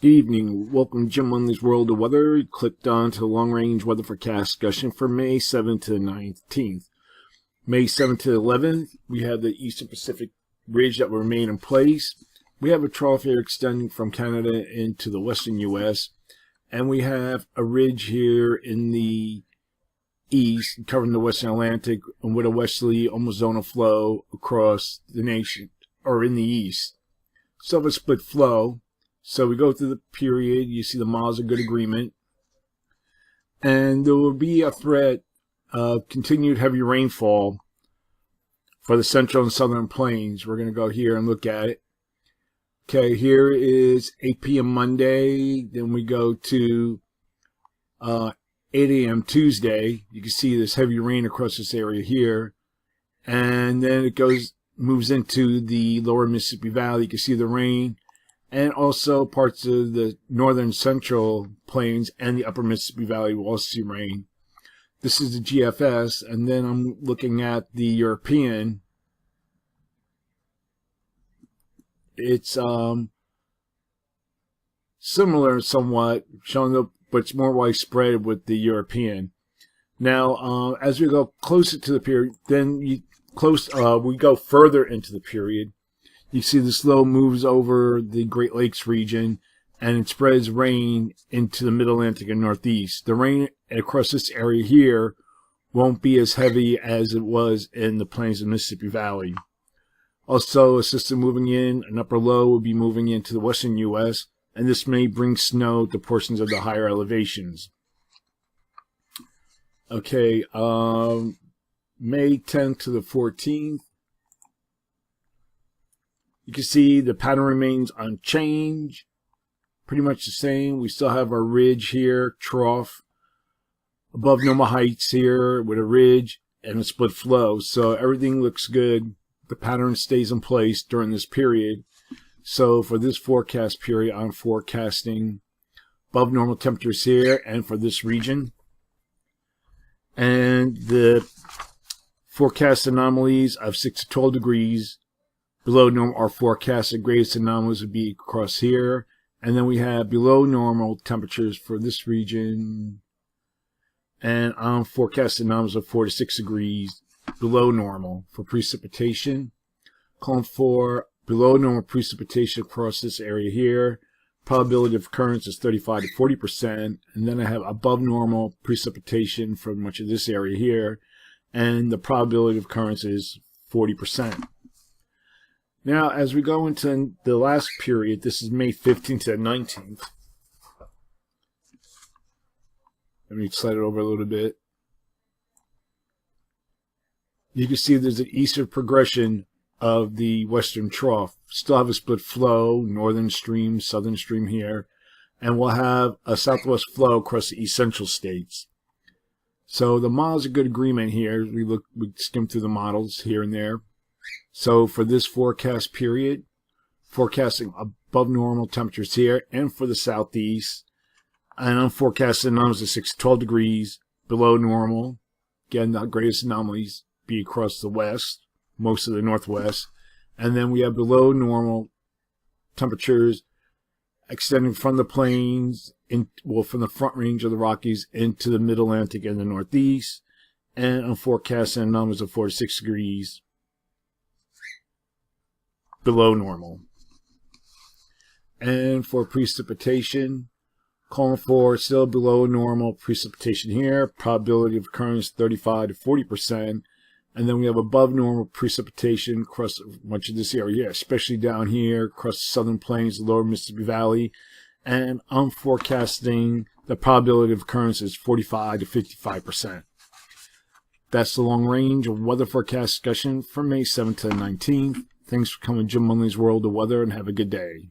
Good evening. Welcome to Jim Munley's World of Weather. You clicked on to the long-range weather forecast discussion for May 7th to the 19th. May 7th to the 11th, we have the Eastern Pacific Ridge that will remain in place. We have a trough here extending from Canada into the western U.S. And we have a ridge here in the east covering the western Atlantic and with a westerly almost zonal flow across the nation, or in the east. So a split flow. So we go through the period, you see the miles of good agreement, and there will be a threat of continued heavy rainfall for the central and southern plains. We're going to go here and look at it. Okay, here is 8 p.m. Monday, then we go to 8 a.m. Tuesday. You can see this heavy rain across this area here, and then it moves into the lower Mississippi Valley. You can see the rain. And also parts of the northern central plains and the upper Mississippi Valley will also see rain. This is the GFS, and then I'm looking at the European. It's similar somewhat, showing up, but it's more widespread with the European. Now, as we go closer to the period, then we go further into the period. You see this low moves over the Great Lakes region, and it spreads rain into the Mid-Atlantic and Northeast. The rain across this area here won't be as heavy as it was in the plains of the Mississippi Valley. Also, a system moving in, an upper low, will be moving into the western U.S., and this may bring snow to portions of the higher elevations. Okay, May 10th to the 14th. You can see the pattern remains unchanged, pretty much the same. We still have our ridge here, trough, above normal heights here with a ridge and a split flow. So everything looks good. The pattern stays in place during this period. So for this forecast period, I'm forecasting above normal temperatures here and for this region. And the forecast anomalies of 6 to 12 degrees. Below normal, our forecasted greatest anomalies would be across here. And then we have below normal temperatures for this region. And I'm forecasting anomalies of 4 to 6 degrees below normal for precipitation. Calling for below normal precipitation across this area here. Probability of occurrence is 35 to 40%. And then I have above normal precipitation for much of this area here. And the probability of occurrence is 40%. Now, as we go into the last period, this is May 15th to the 19th. Let me slide it over a little bit. You can see there's an eastern progression of the western trough. Still have a split flow, northern stream, southern stream here. And we'll have a southwest flow across the east central states. So the models are good agreement here. We skim through the models here and there. So for this forecast period, forecasting above normal temperatures here and for the southeast. And I'm forecasting anomalies of 6 to 12 degrees below normal. Again, the greatest anomalies be across the west, most of the northwest. And then we have below normal temperatures extending from the plains, from the front range of the Rockies into the mid-Atlantic and the northeast. And I'm forecasting anomalies of 4 to 6 degrees below normal. And for precipitation, calling for still below normal precipitation here. Probability of occurrence 35 to 40%. And then we have above normal precipitation across much of this area, especially down here across the southern plains, the lower Mississippi Valley. And I'm forecasting the probability of occurrence is 45 to 55%. That's the long range of weather forecast discussion from May 7th to the 19th. Thanks for coming to Jim Munley's World of Weather, and have a good day.